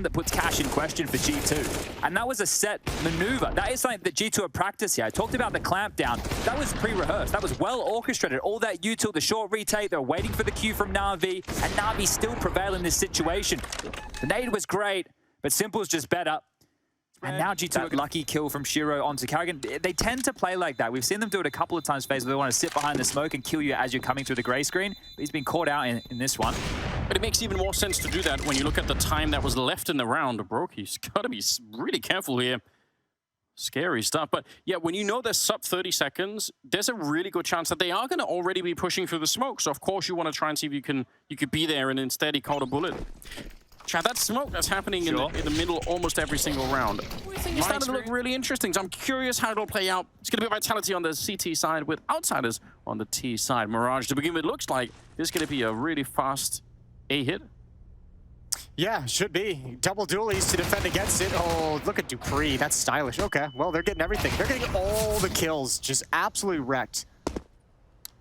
that puts cash in question for G2. And that was a set maneuver. That is something that G2 have practiced here. I talked about the clamp down. That was pre-rehearsed. That was well orchestrated. All that util, the short retake, they're waiting for the cue from Na'Vi, and Na'Vi still prevail in this situation. The nade was great, but Simple's just better. And now G2 a lucky kill from Shiro onto Karrigan. They tend to play like that. We've seen them do it a couple of times, FaZe, where they want to sit behind the smoke and kill you as you're coming through the gray screen. But he's been caught out in this one. But it makes even more sense to do that when you look at the time that was left in the round. Broky's got to be really careful here. Scary stuff. But yeah, when you know there's sub 30 seconds, there's a really good chance that they are going to already be pushing through the smoke. So of course you want to try and see if you could be there, and instead he caught a bullet. Chad, that smoke that's happening in the middle almost every single round. It's starting to look really interesting. So I'm curious how it'll play out. It's going to be Vitality on the CT side with Outsiders on the T side. Mirage to begin with looks like this is going to be a really fast A hit. Yeah, should be. Double dualies to defend against it. Oh, look at Dupree. That's stylish. Okay, well, they're getting everything. They're getting all the kills. Just absolutely wrecked.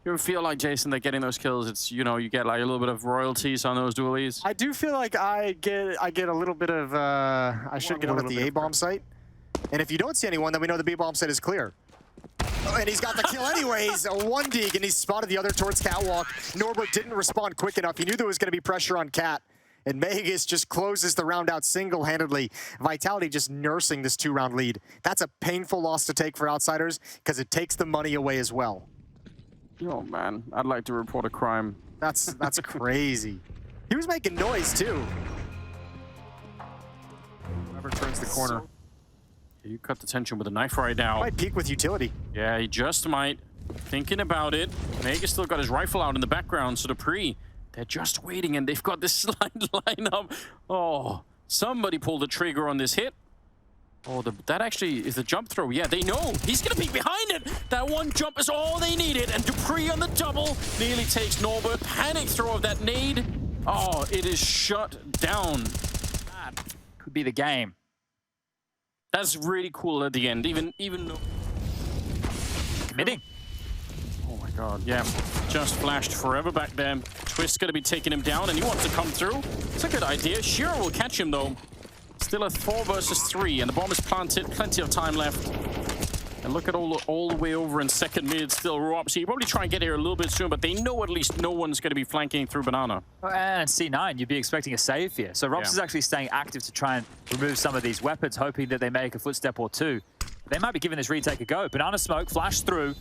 You ever feel like, Jason, that getting those kills, it's, you know, you get like a little bit of royalties on those dualies? I do feel like I get a little bit of, I should get on the A-bomb site. And if you don't see anyone, then we know the B-bomb site is clear. Oh, and he's got the kill anyways. A 1-dig, and he spotted the other towards Catwalk. Norbert didn't respond quick enough. He knew there was going to be pressure on Cat. And Magus just closes the round out single-handedly. Vitality just nursing this 2-round lead. That's a painful loss to take for Outsiders, because it takes the money away as well. Oh man, I'd like to report a crime. That's crazy. He was making noise too. Whoever turns the corner. You cut the tension with a knife right now. Might peek with utility. Yeah, he just might. Thinking about it. Magus still got his rifle out in the background, so Dupree, they're just waiting, and they've got this slide lineup. Oh, somebody pulled the trigger on this hit. Oh, that actually is the jump throw. Yeah, they know. He's going to peek behind it. That one jump is all they needed. And Dupree on the double nearly takes Norbert. Panic throw of that nade. Oh, it is shut down. That could be the game. That's really cool at the end. Even though... Committing. Oh my god, yeah. Just flashed forever back there. Twist's going to be taking him down, and he wants to come through. It's a good idea. Shiro will catch him, though. Still a 4 versus 3, and the bomb is planted. Plenty of time left. And look at all the way over in second mid, still Rob. So you probably try and get here a little bit soon, but they know at least no one's going to be flanking through Banana. And C9, you'd be expecting a save here. So Robs is actually staying active to try and remove some of these weapons, hoping that they make a footstep or two. They might be giving this retake a go. Banana smoke, flash through.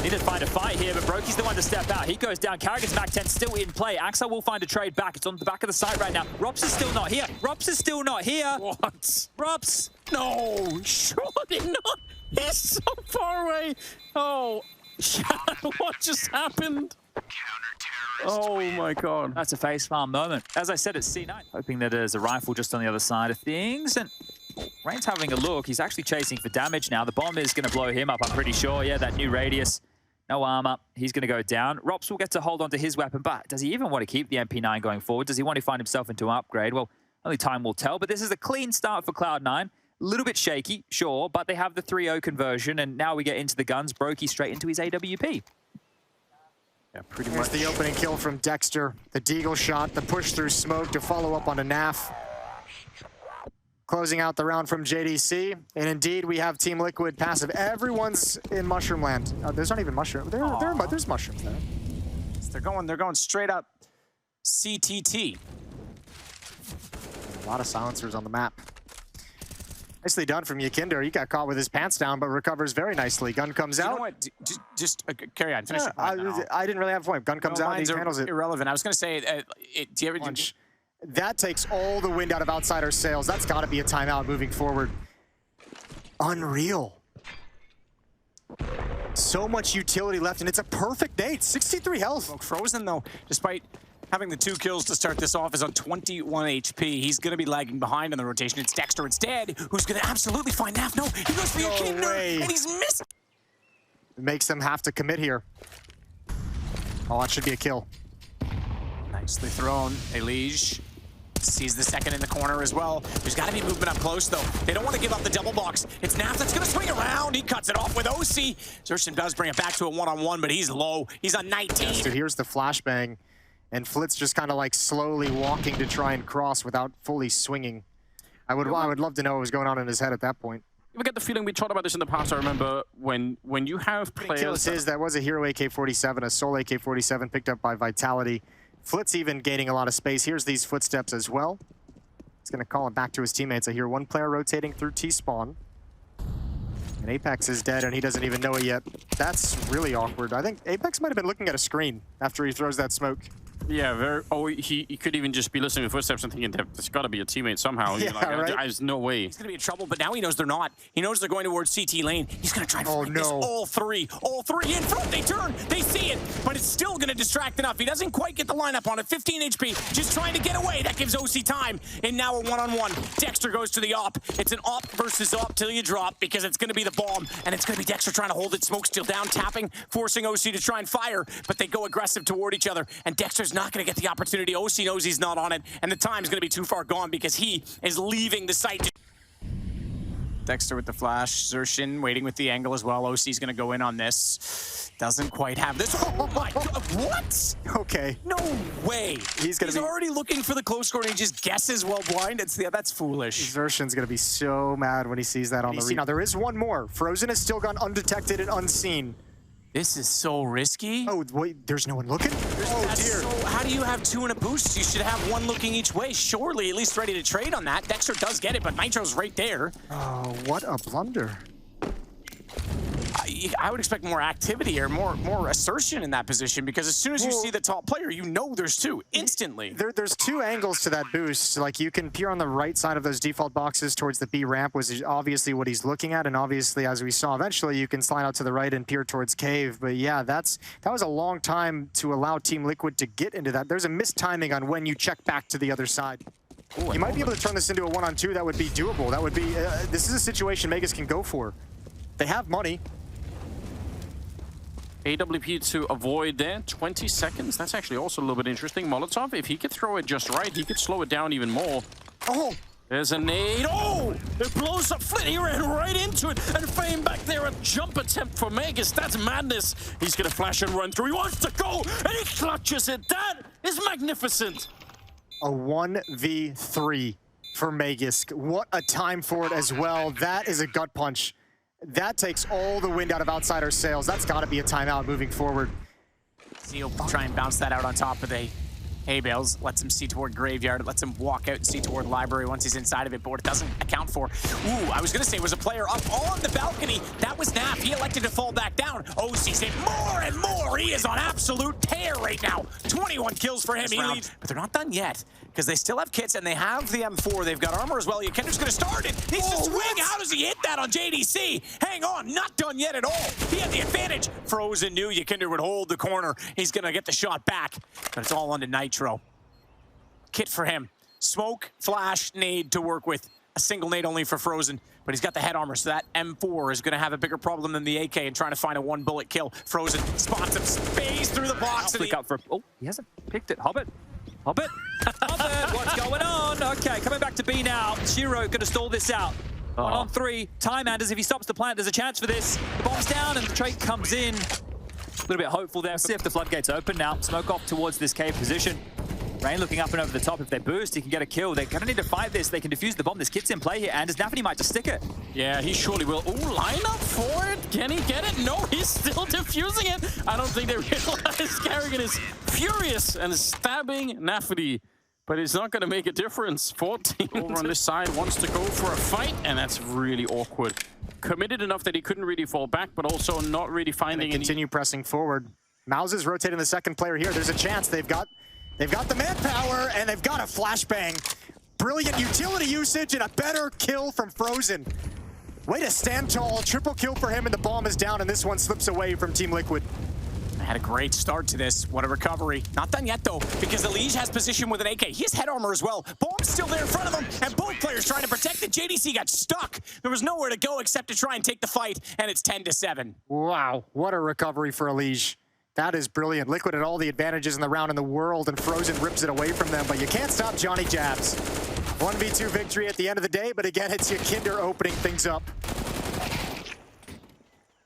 Need to find a fight here, but Broky's the one to step out. He goes down. Karrigan's back 10 still in play. Axel will find a trade back. It's on the back of the site right now. Robs is still not here. Robs is still not here. What? Robs. No, surely not. He's so far away. Oh, what just happened? Oh my god. That's a facepalm moment. As I said, it's C9. Hoping that there's a rifle just on the other side of things. And Rain's having a look. He's actually chasing for damage now. The bomb is going to blow him up, I'm pretty sure. Yeah, that new radius. No armor. He's going to go down. Rops will get to hold on to his weapon, but does he even want to keep the MP9 going forward? Does he want to find himself into an upgrade? Well, only time will tell, but this is a clean start for Cloud9. A little bit shaky, sure, but they have the 3-0 conversion, and now we get into the guns. Brokey straight into his AWP. Yeah, pretty Here's much. the opening kill from Dexter. The Deagle shot, the push through smoke to follow up on a NAF. Closing out the round from JDC. And indeed, we have Team Liquid passive. Everyone's in Mushroom Land. There's not even Mushroom. There's mushrooms there. They're going straight up CTT. A lot of silencers on the map. Nicely done from Yakinder. He got caught with his pants down, but recovers very nicely. Gun comes out. You know what? Just carry on. Finish your point. I didn't really have a point. Gun comes out and he handles it. Irrelevant. I was going to say, do you ever... That takes all the wind out of Outsider's sails. That's got to be a timeout moving forward. Unreal. So much utility left, and it's a perfect nade. 63 health. Frozen, though, despite having the 2 kills to start this off, is on 21 HP. He's going to be lagging behind in the rotation. It's Dexter instead, who's going to absolutely find Naf. No, he goes for Yakinder, and he's missing. It makes them have to commit here. Oh, that should be a kill. Nicely thrown. Elige sees the second in the corner as well. There's got to be movement up close, though. They don't want to give up the double box. It's Naf that's going to swing around. He cuts it off with OC. Xerxen does bring it back to a one-on-one, but he's low. He's on 19. So here's the flashbang, and Flitz just kind of like slowly walking to try and cross without fully swinging. I would love to know what was going on in his head at that point. We get the feeling we talked about this in the past. I remember when you have players. That was a hero AK-47, a Soul AK-47 picked up by Vitality. Flit's even gaining a lot of space. Here's these footsteps as well. He's going to call it back to his teammates. I hear one player rotating through T-spawn. And Apex is dead, and he doesn't even know it yet. That's really awkward. I think Apex might have been looking at a screen after he throws that smoke. Yeah, very. Oh, he could even just be listening to footsteps and thinking there's got to be a teammate somehow. Yeah, like, right? There's no way. He's going to be in trouble, but now he knows they're not. He knows they're going towards CT lane. He's going to try and find this. All three in front. They turn. They see it, but it's still going to distract enough. He doesn't quite get the lineup on it. 15 HP, just trying to get away. That gives OC time. And now a one-on-one. Dexter goes to the op. It's an op versus op till you drop because it's going to be the bomb, and it's going to be Dexter trying to hold it. Smoke still down, tapping, forcing OC to try and fire, but they go aggressive toward each other, and Dexter's not going to get the opportunity. OC knows he's not on it, and the time's going to be too far gone because he is leaving the site. Dexter with the flash. Zershin waiting with the angle as well. OC's going to go in on this. Doesn't quite have this. Oh my God, what? Okay. No way. He's already looking for the close score and he just guesses while blind. That's foolish. Zershin's going to be so mad when he sees that on the read. Now, there is one more. Frozen has still gone undetected and unseen. This is so risky. Oh, wait, there's no one looking? Oh, dear. So, how do you have two in a boost? You should have one looking each way. Surely, at least ready to trade on that. Dexter does get it, but Nitro's right there. Oh, what a blunder. I would expect more activity or more assertion in that position because as soon as you see the top player, you know there's two instantly. There's two angles to that boost. Like, you can peer on the right side of those default boxes towards the B ramp, was obviously what he's looking at, and obviously, as we saw, eventually you can slide out to the right and peer towards cave. But yeah, that was a long time to allow Team Liquid to get into that. There's a mistiming on when you check back to the other side. Ooh, you might be able to turn this into a 1-on-2 that would be doable. That would be, this is a situation m0NESY's can go for. They have money. AWP to avoid there, 20 seconds. That's actually also a little bit interesting. Molotov, if he could throw it just right, he could slow it down even more. Oh! There's a nade. Oh! It blows up. Flit, he ran right into it. And Fame back there, a jump attempt for m0NESY. That's madness. He's going to flash and run through. He wants to go, and he clutches it. That is magnificent. A 1v3 for m0NESY. What a time for it as well. That is a gut punch. That takes all the wind out of outsider sails. That's got to be a timeout moving forward. He'll try and bounce that out on top of the hay bales. Lets him see toward Graveyard. Lets him walk out and see toward Library once he's inside of it. But what it doesn't account for... Ooh, I was going to say it was a player up on the balcony. That was Naf. He elected to fall back down. OC's hit more and more. He is on absolute tear right now. 21 kills for him. He leads. But they're not done yet because they still have kits and they have the M4. They've got armor as well. Yakender's going to start it. Needs to swing. How does he hit that on JDC? Hang on. Not done yet at all. He had the advantage. Frozen knew Yakender would hold the corner. He's going to get the shot back. But it's all onto Nitro. Kit for him. Smoke, flash, nade to work with. A single nade only for Frozen, but he's got the head armor, so that M4 is going to have a bigger problem than the AK and trying to find a one-bullet kill. Frozen spots him, space through the box. Flick up for... Oh, he hasn't picked it. Hobbit. Hobbit. Hobbit, what's going on? Okay, coming back to B now. Shiro going to stall this out. 1-on-3. Time Anders, if he stops the plant, there's a chance for this. The bomb's down and the trade comes in. A little bit hopeful there. See if the floodgates open now. Smoke off towards this cave position. Rain looking up and over the top. If they boost, he can get a kill. They're going to need to fight this. They can defuse the bomb. This kit's in play here. Anders Nafany might just stick it. Yeah, he surely will. Ooh, line up for it. Can he get it? No, he's still defusing it. I don't think they realize Kerrigan is furious and is stabbing Nafany. But it's not going to make a difference. 14 over on this side wants to go for a fight, and that's really awkward. Committed enough that he couldn't really fall back, but also not really finding any... Continue pressing forward. m0NESY is rotating the second player here. There's a chance. They've got the manpower, and they've got a flashbang. Brilliant utility usage and a better kill from Frozen. Way to stand tall. Triple kill for him, and the bomb is down, and this one slips away from Team Liquid. Had a great start to this. What a recovery. Not done yet, though, because Elige has position with an AK. He has head armor as well. Bomb's still there in front of him, and both players trying to protect it. JDC got stuck. There was nowhere to go except to try and take the fight, and it's 10-7. Wow, what a recovery for Elige. That is brilliant. Liquid had all the advantages in the round in the world, and Frozen rips it away from them, but you can't stop Johnny Jabs. 1v2 victory at the end of the day, but again, it's Yakinder opening things up.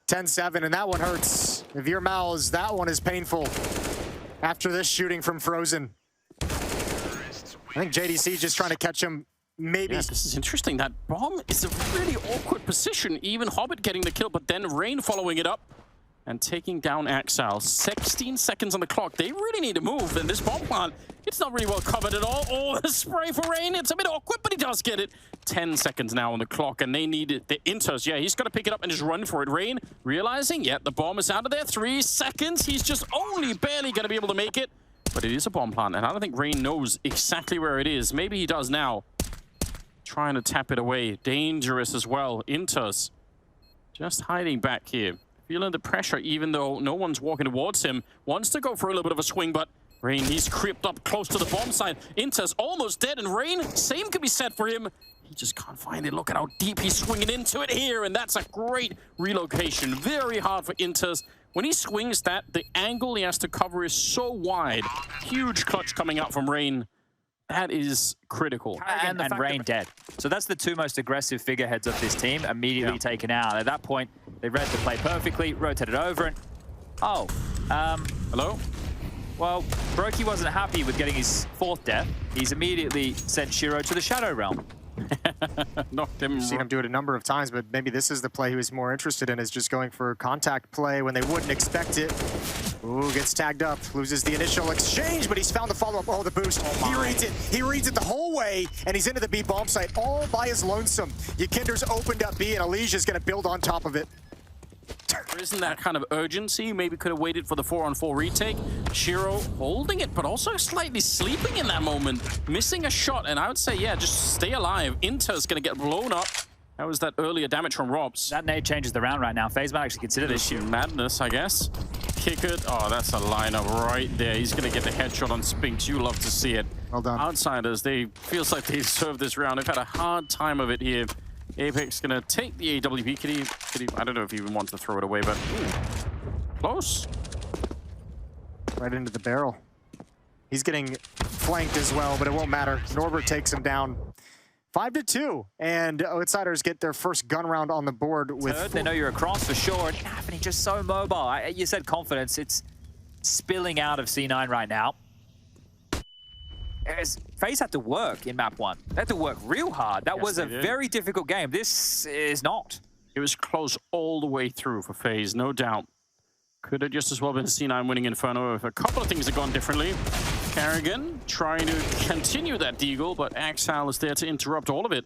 10-7, and that one hurts. If you're m0NESY, that one is painful. After this shooting from Frozen. I think JDC just trying to catch him maybe. Yeah, this is interesting. That bomb is a really awkward position. Even Hobbit getting the kill, but then Rain following it up and taking down Exile. 16 seconds on the clock. They really need to move. And this bomb plant, it's not really well covered at all. Oh, the spray for Rain. It's a bit awkward, but he does get it. 10 seconds now on the clock, and they need it. The Inters, yeah, he's got to pick it up and just run for it. Rain realizing, yeah, the bomb is out of there. 3 seconds. He's just only barely going to be able to make it. But it is a bomb plant, and I don't think Rain knows exactly where it is. Maybe he does now. Trying to tap it away. Dangerous as well. Inters just hiding back here. Feeling the pressure, even though no one's walking towards him. Wants to go for a little bit of a swing, but Rain, he's creeped up close to the bomb side. Inters almost dead, and Rain, same could be said for him. He just can't find it. Look at how deep he's swinging into it here, and that's a great relocation. Very hard for Inters. When he swings that, the angle he has to cover is so wide. Huge clutch coming out from Rain. That is critical. And Rain dead. So that's the two most aggressive figureheads of this team, immediately taken out. At that point, they read the play perfectly, rotated over, and hello? Well, Brokey wasn't happy with getting his 4th death. He's immediately sent Shiro to the Shadow Realm. Knocked him. I've seen him do it a number of times, but maybe this is the play he was more interested in, is just going for a contact play when they wouldn't expect it. Ooh, gets tagged up, loses the initial exchange, but he's found the follow-up. Oh, the boost. He reads it. He reads it the whole way, and he's into the B bomb site all by his lonesome. Yakinder's opened up B, and Alicia's going to build on top of it. There isn't that kind of urgency. Maybe could have waited for the 4-on-4 retake. Shiro holding it, but also slightly sleeping in that moment. Missing a shot, and I would say, yeah, just stay alive. Inter's going to get blown up. That was that earlier damage from Robs. That nade changes the round right now. FaZe might actually consider this shoot. Madness, I guess. Kick it. Oh, that's a lineup right there. He's going to get the headshot on Spinks. You love to see it. Well done. Outsiders, they feels like they deserve this round. They've had a hard time of it here. Apex going to take the AWP. Could he, I don't know if he even wants to throw it away, but close. Right into the barrel. He's getting flanked as well, but it won't matter. Norbert takes him down. 5-2, and Outsiders get their first gun round on the board with... They know you're across for sure, and Anthony just so mobile. You said confidence. It's spilling out of C9 right now. FaZe had to work in map 1. They had to work real hard. That was a very difficult game. This is not. It was close all the way through for FaZe, no doubt. Could have just as well been C9 winning Inferno if a couple of things had gone differently. Carrigan trying to continue that deagle, but Exile is there to interrupt all of it.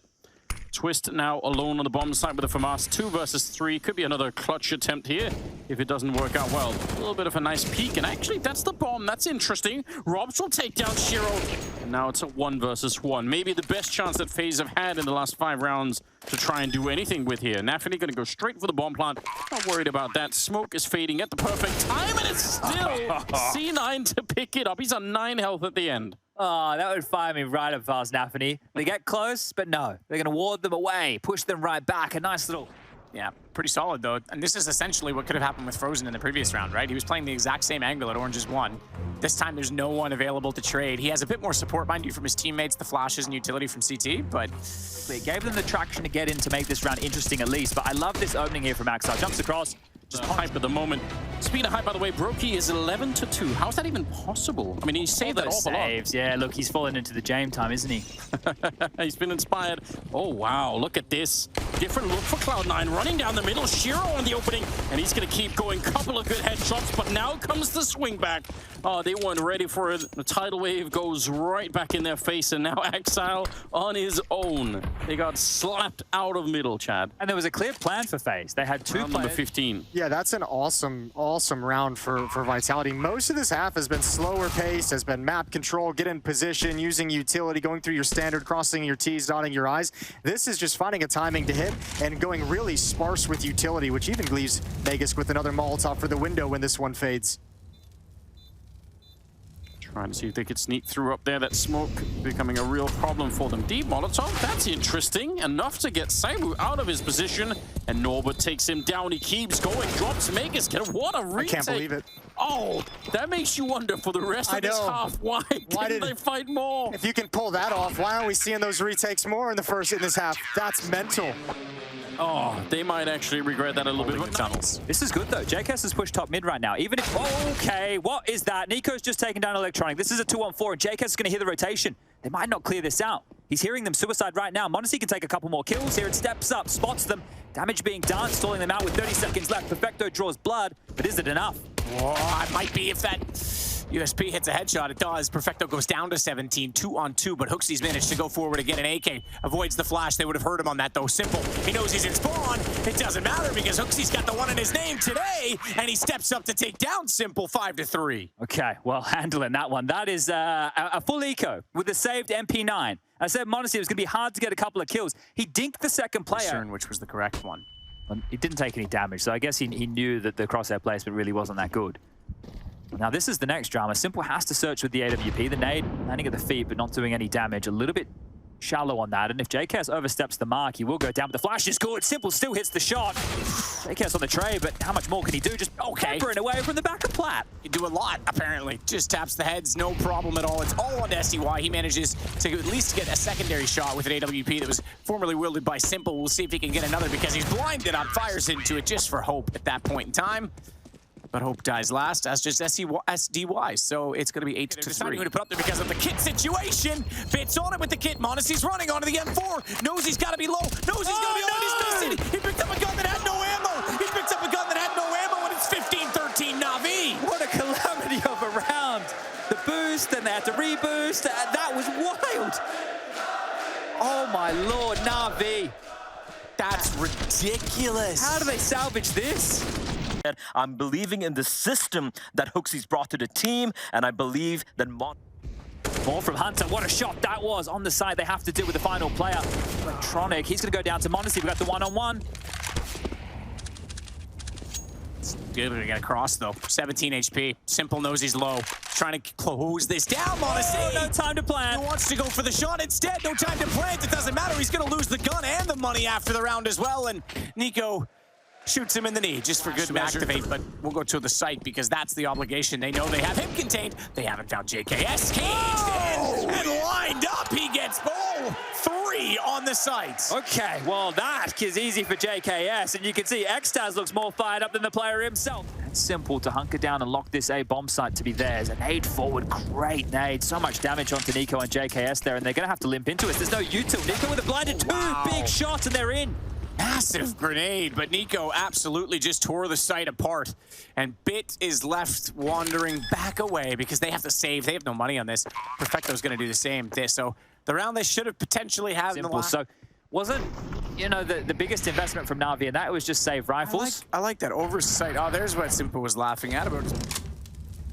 Twist now alone on the bomb site with a FAMAS. 2 versus 3. Could be another clutch attempt here if it doesn't work out well. A little bit of a nice peek, and actually that's the bomb. That's interesting. Robs will take down Shiro. And now it's a 1 versus 1. Maybe the best chance that FaZe have had in the last 5 rounds to try and do anything with here. Nafany going to go straight for the bomb plant. Not worried about that. Smoke is fading at the perfect time, and it's still C9 to pick it up. He's on 9 health at the end. Oh, that would fire me right up past Nafany. They get close, but no. They're going to ward them away, push them right back. A nice little... Yeah, pretty solid, though. And this is essentially what could have happened with Frozen in the previous round, right? He was playing the exact same angle at Orange's 1. This time, there's no one available to trade. He has a bit more support, mind you, from his teammates, the flashes and utility from CT, but... It gave them the traction to get in to make this round interesting at least, but I love this opening here from Axel. Jumps across. Just hype at the moment. Speed of hype, by the way, Brokey is 11-2. How's that even possible? I mean, he saved that awful lot. Yeah, look, he's fallen into the James time, isn't he? He's been inspired. Oh, wow, look at this. Different look for Cloud9, running down the middle. Shiro on the opening, and he's going to keep going. Couple of good headshots, but now comes the swing back. Oh, they weren't ready for it. The tidal wave goes right back in their face, and now Exile on his own. They got slapped out of middle, Chad. And there was a clear plan for FaZe. They had 2 round players. Number 15. Yeah, that's an awesome round for Vitality. Most of this half has been slower pace, has been map control, get in position, using utility, going through your standard, crossing your T's, dotting your I's. This is just finding a timing to hit and going really sparse with utility, which even leaves Vegas with another Molotov for the window when this one fades. Trying to see if they could sneak through up there. That smoke becoming a real problem for them. Deep Molotov, that's interesting. Enough to get Saibu out of his position. And Norbert takes him down. He keeps going, drops Magus. What a retake. I can't believe it. Oh, that makes you wonder for the rest of this half. Why didn't they fight more? If you can pull that off, why aren't we seeing those retakes more in this half? That's mental. Oh, they might actually regret that a little bit. But tunnels. This is good, though. JKS has pushed top mid right now. Even if... Okay, what is that? Nico's just taken down Electronic. This is a 2-on-4, and JKS is going to hear the rotation. They might not clear this out. He's hearing them suicide right now. m0NESY can take a couple more kills here. It steps up, spots them. Damage being done, stalling them out with 30 seconds left. Perfecto draws blood, but is it enough? Whoa, it might be if that USP hits a headshot. It does. Perfecto goes down to 17, 2-on-2, but HooXi's managed to go forward and get an AK. Avoids the flash. They would have heard him on that, though. s1mple, he knows he's in spawn. It doesn't matter because HooXi's got the one in his name today, and he steps up to take down s1mple 5-3. Okay, well, handling that one. That is a full eco with the saved MP9. I said m0NESY, it was going to be hard to get a couple of kills. He dinked the second player. Which was the correct one. He didn't take any damage, so I guess he knew that the crosshair placement really wasn't that good. Now, this is the next drama. s1mple has to search with the AWP. The nade landing at the feet, but not doing any damage. A little bit shallow on that. And if JKS oversteps the mark, he will go down. But the flash is good. s1mple still hits the shot. JKS on the tray, but how much more can he do? Just peppering away from the back of Plat. You do a lot, apparently. Just taps the heads, no problem at all. It's all on SDY. He manages to at least get a secondary shot with an AWP that was formerly wielded by s1mple. We'll see if he can get another because he's blinded up, fires into it just for hope at that point in time. But hope dies last, as just SDY. So it's going to be 8-3. Going to put up there because of the kit situation. Fits on it with the kit. m0NESY's running onto the M4. Knows he's got to be low. Knows he's going to be low. He's missing. He picked up a gun that had no ammo. He picked up a gun that had no ammo, and it's 15-13 Na'Vi. What a calamity of a round. The boost, and they had to reboost. That was wild. Oh, my Lord, Na'Vi. That's ridiculous. How do they salvage this? I'm believing in the system that HooXi's brought to the team, and I believe that Ball from Hunter. What a shot that was. On the side, they have to deal with the final player. Electronic. He's going to go down to m0NESY. We've got the one-on-one. Good to get across, though. 17 HP. s1mple knows he's low. Trying to close this down, m0NESY. Oh, no time to plant. He wants to go for the shot instead. No time to plant. It doesn't matter. He's going to lose the gun and the money after the round as well. And Nico shoots him in the knee just for good measure. Activate, but we'll go to the site because that's the obligation. They know they have him contained. They haven't found JKS. Caged in and lined up. He gets ball 3 on the site. Okay, well, that is easy for JKS, and you can see Xtaz looks more fired up than the player himself. It's s1mple to hunker down and lock this A bomb site to be theirs. A nade forward, great nade. So much damage onto Nico and JKS there, and they're going to have to limp into it. There's no util. Nico with a blinded 2 big shots, and they're in. Massive grenade, but Nico absolutely just tore the site apart. And Bit is left wandering back away because they have to save. They have no money on this. Perfecto's going to do the same. So the round they should have potentially had in the last... So wasn't, you know, the biggest investment from Na'Vi, and that was just save rifles. I like that oversight. Oh, there's what s1mple was laughing at about.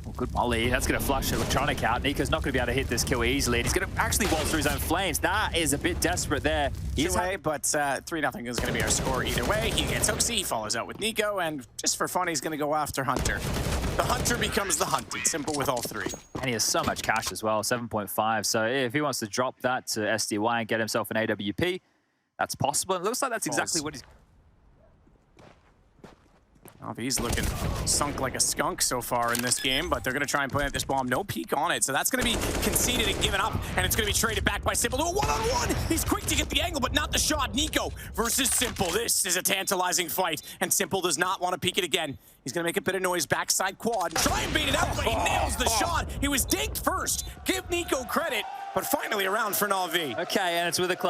Oh, good molly. That's going to flush Electronic out. Nico's not going to be able to hit this kill easily. And he's going to actually walk through his own flames. That is a bit desperate there. Either way, but 3-0 is going to be our score either way. He gets HooXi, he follows out with Nico, and just for fun, he's going to go after Hunter. The Hunter becomes the hunted. s1mple with all 3. And he has so much cash as well, 7.5. So if he wants to drop that to SDY and get himself an AWP, that's possible. It looks like that's exactly what he's... Oh, he's looking sunk like a skunk so far in this game, but they're going to try and plant this bomb. No peek on it, so that's going to be conceded and given up, and it's going to be traded back by s1mple to a one-on-one. He's quick to get the angle, but not the shot. Nico versus s1mple. This is a tantalizing fight, and s1mple does not want to peek it again. He's going to make a bit of noise backside quad. Try and bait it out, but he nails the shot. He was dinked first. Give Nico credit, but finally around for Na'Vi. Okay, and it's with a club.